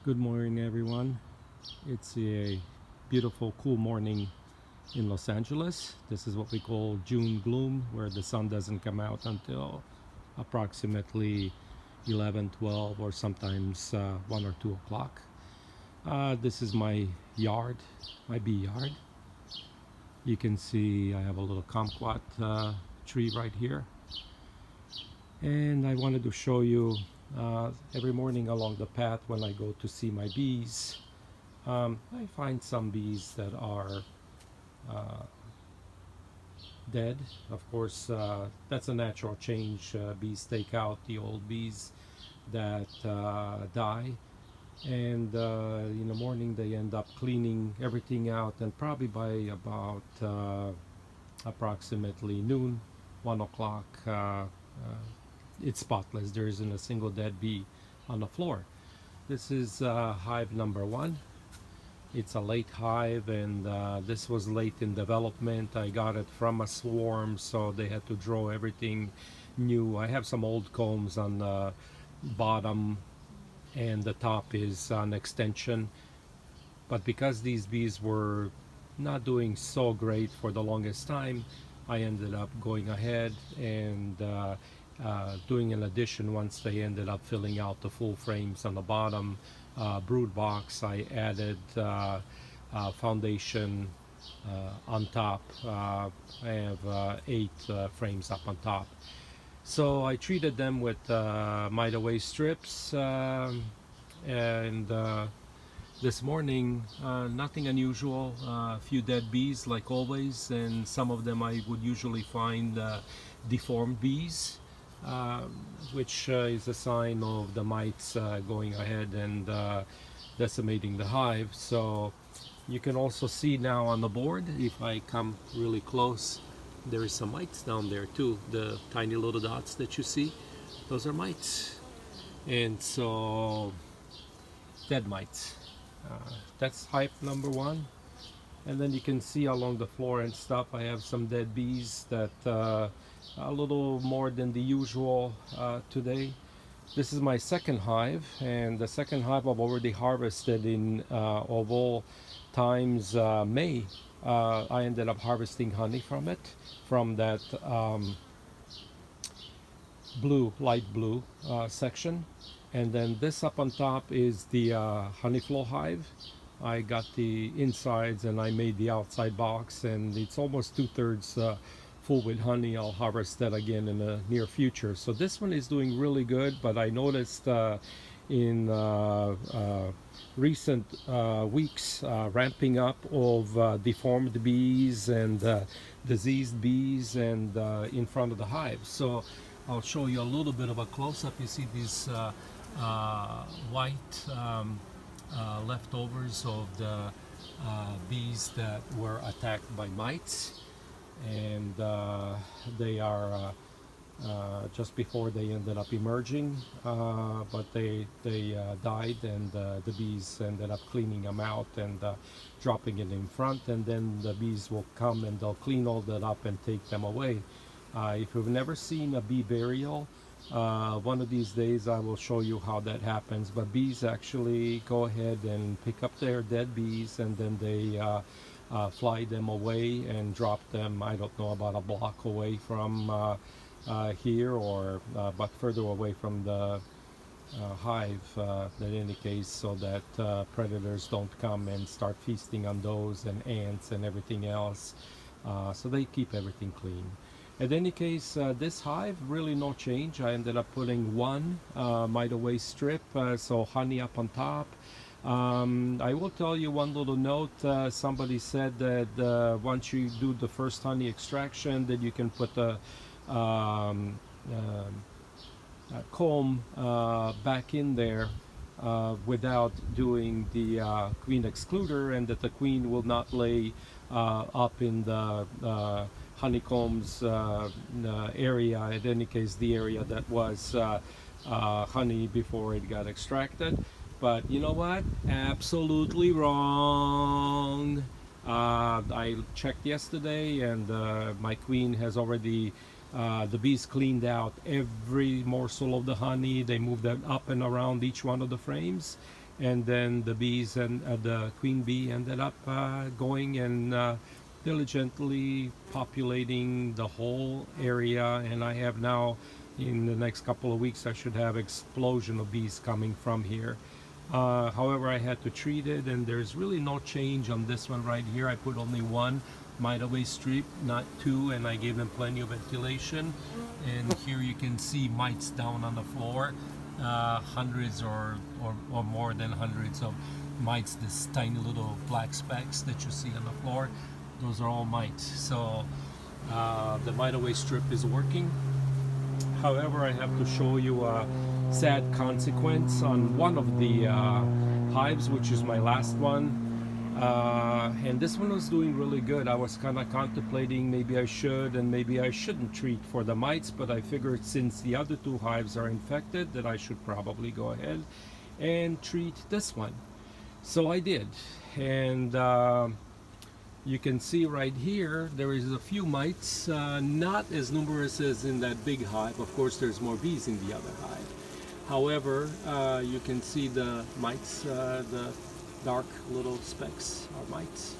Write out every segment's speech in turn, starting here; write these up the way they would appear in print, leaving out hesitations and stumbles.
Good morning, everyone. It's a beautiful, cool morning in Los Angeles. This is what we call June gloom, where the sun doesn't come out until approximately 11, 12, or sometimes 1 or 2 o'clock. This is my yard, my bee yard. You can see I have a little kumquat tree right here. And I wanted to show you every morning along the path when I go to see my bees. I find some bees that are dead. Of course, that's a natural change. Bees take out the old bees that die, and in the morning they end up cleaning everything out, and probably by about approximately noon, 1 o'clock, it's spotless. There isn't a single dead bee on the floor. This is hive number 1. It's a late hive, and this was late in development. I got it from a swarm, so they had to draw everything new. I have some old combs on the bottom, and the top is an extension. But because these bees were not doing so great for the longest time, I ended up going ahead and doing an addition. Once they ended up filling out the full frames on the bottom brood box, I added foundation on top. I have 8 frames up on top. So I treated them with mite away strips, and this morning nothing unusual. A few dead bees like always, and some of them I would usually find deformed bees, which is a sign of the mites going ahead and decimating the hive. So you can also see now on the board, if I come really close, there is some mites down there too. The tiny little dots that you see, those are mites. And so dead mites. That's hive number 1. And then you can see along the floor and stuff, I have some dead bees that a little more than the usual today. This is my second hive, and the second hive I've already harvested in of all times May. I ended up harvesting honey from it, from that blue, light blue section. And then this up on top is the honey flow hive. I got the insides and I made the outside box, and it's almost 2/3 full with honey. I'll harvest that again in the near future. So this one is doing really good, but I noticed in recent weeks ramping up of deformed bees and diseased bees and in front of the hive. So I'll show you a little bit of a close-up. You see these white leftovers of the bees that were attacked by mites, and they are just before they ended up emerging, but they died, and the bees ended up cleaning them out and dropping it in front, and then the bees will come and they'll clean all that up and take them away. If you've never seen a bee burial, one of these days I will show you how that happens. But bees actually go ahead and pick up their dead bees, and then they fly them away and drop them, I don't know, about a block away from here, or but further away from the hive in any case, so that predators don't come and start feasting on those and ants and everything else. So they keep everything clean. In any case, this hive, really no change. I ended up putting 1 mite away strip, so honey up on top. I will tell you one little note. Somebody said that once you do the first honey extraction, that you can put the comb back in there without doing the queen excluder, and that the queen will not lay up in the honeycombs area. In any case, the area that was honey before it got extracted. But you know what? Absolutely wrong. I checked yesterday, and my queen has already, the bees cleaned out every morsel of the honey. They moved it up and around each one of the frames, and then the bees and the queen bee ended up going and diligently populating the whole area. And I have now, in the next couple of weeks, I should have explosion of bees coming from here. However, I had to treat it, and there's really no change on this one right here. I put only one mite away strip, not two, and I gave them plenty of ventilation. And here you can see mites down on the floor, hundreds or more than hundreds of mites, this tiny little black specks that you see on the floor. Those are all mites. So the mite away strip is working. However, I have to show you a sad consequence on one of the hives, which is my last one. And this one was doing really good. I was kind of contemplating maybe I should and maybe I shouldn't treat for the mites, but I figured since the other two hives are infected that I should probably go ahead and treat this one. So I did. And you can see right here there is a few mites, not as numerous as in that big hive. Of course there's more bees in the other hive. However, you can see the mites, the dark little specks are mites.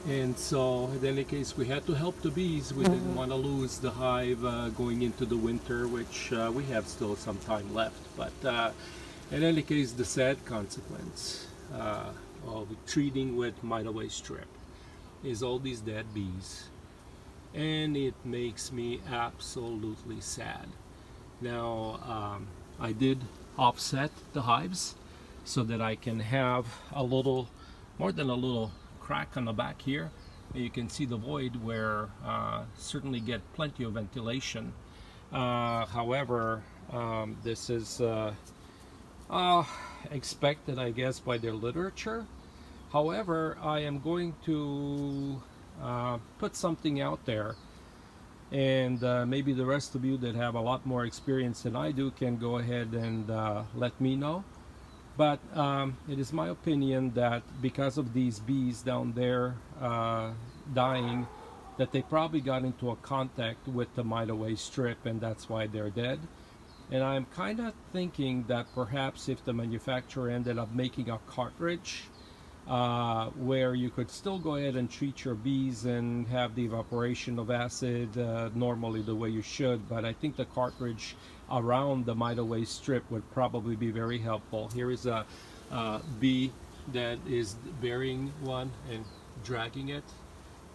And so in any case we had to help the bees. We didn't want to lose the hive going into the winter, which we have still some time left. But in any case, the sad consequence of treating with mite away strip is all these dead bees, and it makes me absolutely sad. Now I did offset the hives so that I can have a little more than a little crack on the back here. You can see the void where certainly get plenty of ventilation. However, this is expected, I guess, by their literature. However, I am going to put something out there, and maybe the rest of you that have a lot more experience than I do can go ahead and let me know. But it is my opinion that because of these bees down there dying, that they probably got into a contact with the mite away strip, and that's why they're dead. And I'm kind of thinking that perhaps if the manufacturer ended up making a cartridge where you could still go ahead and treat your bees and have the evaporation of acid normally the way you should, but I think the cartridge around the mite away strip would probably be very helpful. Here is a bee that is burying one and dragging it.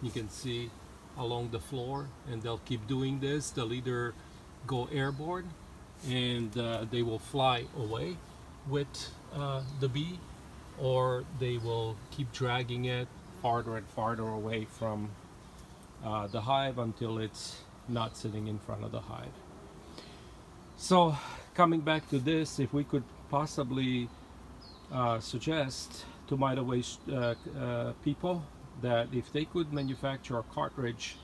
You can see along the floor, and they'll keep doing this. They'll either go airborne and they will fly away with the bee, or they will keep dragging it farther and farther away from the hive until it's not sitting in front of the hive. So coming back to this, if we could possibly suggest to mite away people that if they could manufacture a cartridge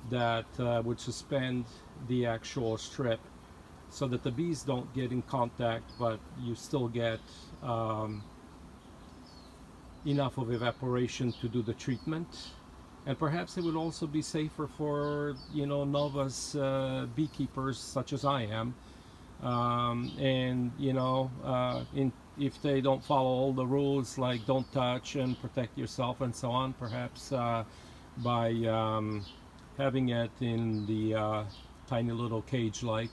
that would suspend the actual strip so that the bees don't get in contact, but you still get enough of evaporation to do the treatment. And perhaps it would also be safer for, you know, novice beekeepers such as I am. And you know, if they don't follow all the rules like don't touch and protect yourself and so on, perhaps by having it in the tiny little cage-like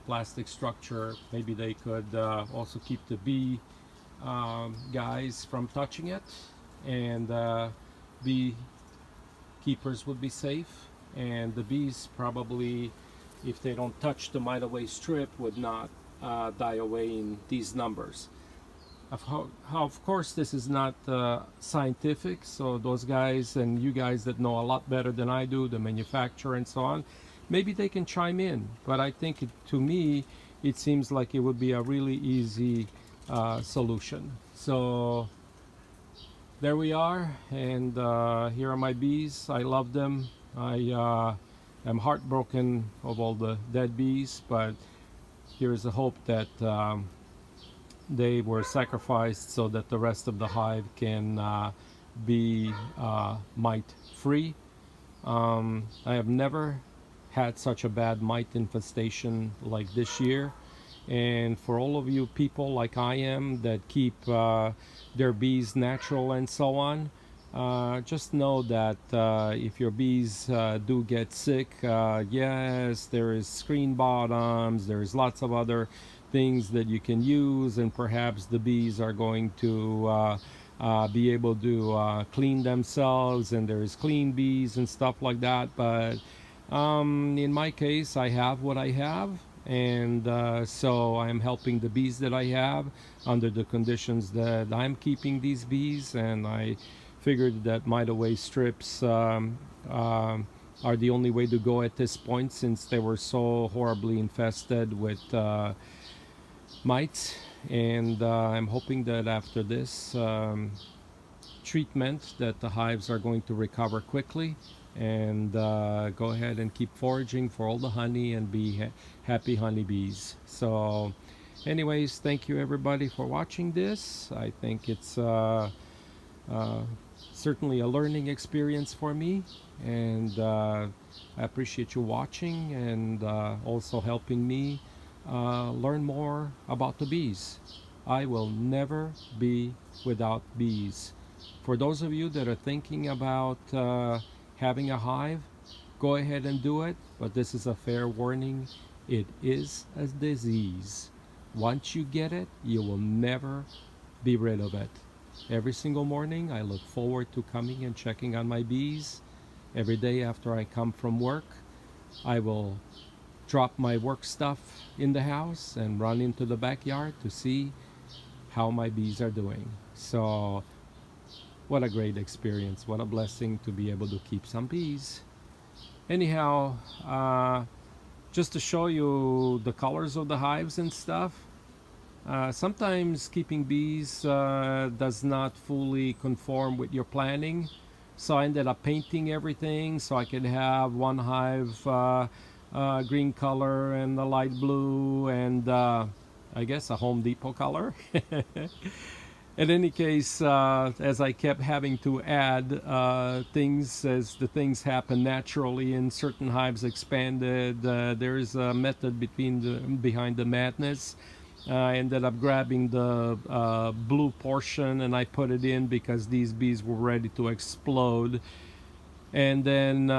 plastic structure, maybe they could also keep the bee guys from touching it, and bee keepers would be safe, and the bees probably, if they don't touch the mite away strip, would not die away in these numbers. Of course, this is not scientific, so those guys and you guys that know a lot better than I do, the manufacturer and so on, maybe they can chime in. But I think to me, it seems like it would be a really easy solution. So there we are, and here are my bees. I love them. I am heartbroken of all the dead bees, but here is a hope that they were sacrificed so that the rest of the hive can be mite free. I have never had such a bad mite infestation like this year, And for all of you people like I am that keep their bees natural and so on, just know that if your bees do get sick, yes, there is screen bottoms, there's lots of other things that you can use, and perhaps the bees are going to be able to clean themselves, and there's clean bees and stuff like that. But in my case, I have what I have, and so I'm helping the bees that I have under the conditions that I'm keeping these bees, and I figured that mite away strips are the only way to go at this point, since they were so horribly infested with mites. And I'm hoping that after this treatment that the hives are going to recover quickly, and go ahead and keep foraging for all the honey and be happy honeybees. So anyways, thank you everybody for watching this. I think it's uh, certainly a learning experience for me, and I appreciate you watching and also helping me learn more about the bees. I will never be without bees. For those of you that are thinking about having a hive, go ahead and do it, but this is a fair warning. It is a disease. Once you get it, you will never be rid of it. Every single morning, I look forward to coming and checking on my bees. Every day after I come from work, I will drop my work stuff in the house and run into the backyard to see how my bees are doing. So, what a great experience. What a blessing to be able to keep some bees. Anyhow, just to show you the colors of the hives and stuff, sometimes keeping bees does not fully conform with your planning. So I ended up painting everything so I could have one hive green color and a light blue, and I guess a Home Depot color. In any case, as I kept having to add things as the things happen naturally and certain hives expanded, there is a method behind the madness. I ended up grabbing the blue portion and I put it in because these bees were ready to explode. And then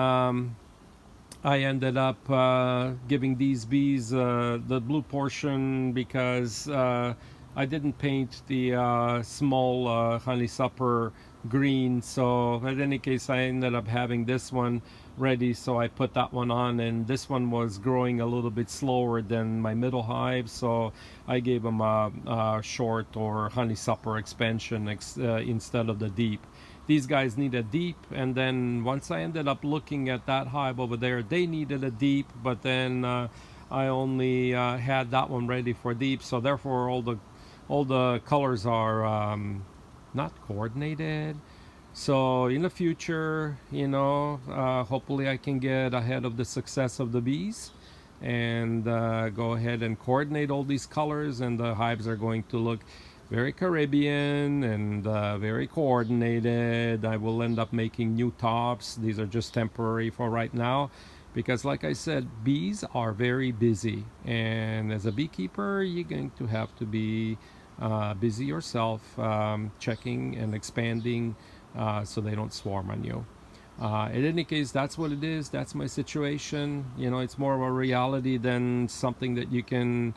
I ended up giving these bees the blue portion because I didn't paint the small honeysucker green. So in any case, I ended up having this one ready, so I put that one on, and this one was growing a little bit slower than my middle hive, so I gave them a short or honeysucker expansion instead of the deep. These guys need a deep, and then once I ended up looking at that hive over there, they needed a deep, but then I only had that one ready for deep, so therefore all the colors are not coordinated. So in the future, hopefully I can get ahead of the success of the bees and go ahead and coordinate all these colors, and the hives are going to look very Caribbean and very coordinated. I will end up making new tops. These are just temporary for right now because, like I said, bees are very busy, and as a beekeeper you're going to have to be busy yourself, checking and expanding so they don't swarm on you. In any case, that's what it is. That's my situation. It's more of a reality than something that you can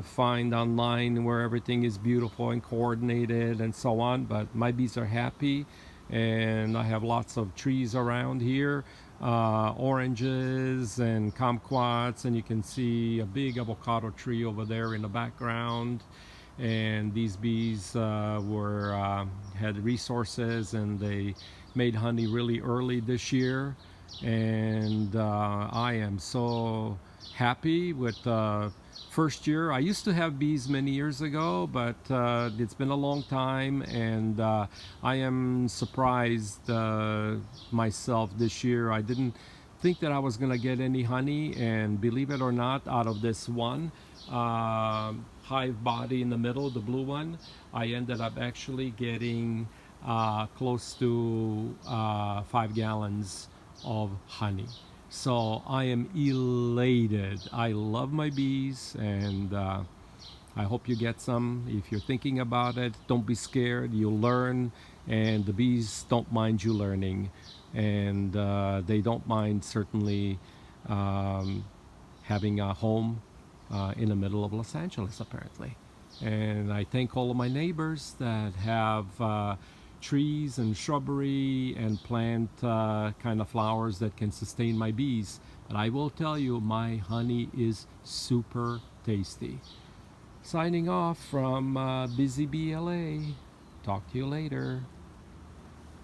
find online where everything is beautiful and coordinated and so on. But my bees are happy, and I have lots of trees around here, oranges and kumquats, and you can see a big avocado tree over there in the background. And these bees had resources, and they made honey really early this year, and I am so happy with first year. I used to have bees many years ago, but it's been a long time, and I am surprised myself this year. I didn't think that I was gonna get any honey, and believe it or not, out of this one hive body in the middle, the blue one, I ended up actually getting close to 5 gallons of honey. So I am elated. I love my bees, and I hope you get some. If you're thinking about it, don't be scared. You'll learn, and the bees don't mind you learning, and they don't mind certainly um, having a home in the middle of Los Angeles, apparently. And I thank all of my neighbors that have trees and shrubbery and plant kind of flowers that can sustain my bees. But I will tell you, my honey is super tasty. Signing off from Busy BLA. Talk to you later.